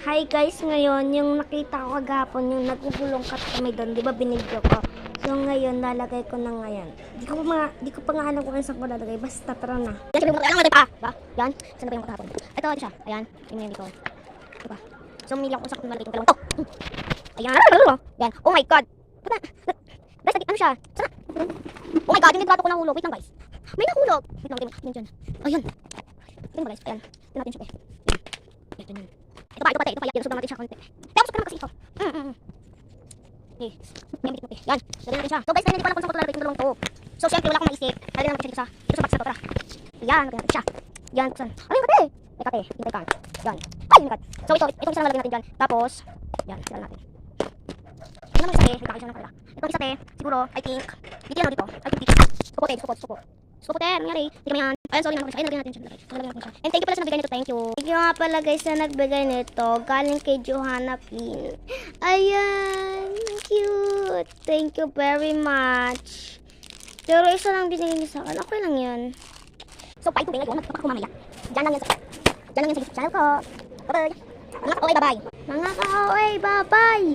Hi guys, ngayon yung nakita ko kagapon yung nagugulong kat kami doon, di ba binidyo ko? So ngayon lalagay ko na ngayon. Di ko pa nga alam kung ano saan ko lalagay, basta tara na. Yan, sabi mo lalagay pa, ba? Yan, saan na ba yung kahapon? Ito siya, ayan, yung dito. Diba? So umili ako sa malagay kong dalawang to. Ayan, yan, oh my god. Guys, ano siya? Sana? Oh my god, yung nidrato ko nahulog. Wait lang guys. May nahulog. Wait lang, dyan. Ayan. Tingnan ba guys, ayan. Tingnan natin siya eh. Ito yun. Ito pa, tinusog natin siya konti. Pero gusto ko naman kasi ito. Okay. Yan, bitik mo eh. Yan, lagyan natin siya. So guys, hindi ko alam kung saan ko lalagay itong dalawang to. So syempre wala akong maisip. Lagyan natin siya dito sa box na to, tara. Yan, lagyan natin siya. Yan, buksan. Ano yung kate? May kate, hintay ka. Yan. Ay, yung kate. So ito isa na lalagyan natin dyan. Tapos, yan, sila natin. Ito naman isa te, may kaki siya ng kanila. Itong isa te, siguro, I think, dito yan dito. I think dito. Suko. Suko te, nangyari. Hindi kami yan. Ayan, sorry naman. Ayun, lagyan natin siya. And thank you pala sa nagbigay nito. Thank you. Thank you nga pala guys sa nagbigay nito. Galing kay Johanna Pin. Ayan. Cute. Thank you very much. Pero isa lang binigay niya sa akin. Okay lang yan. So, pa ito ngayon. Magpapak ko mamaya. Diyan lang yan sa YouTube channel ko. Bye-bye. Mga ka-OA, bye-bye. Mga ka-OA, bye-bye.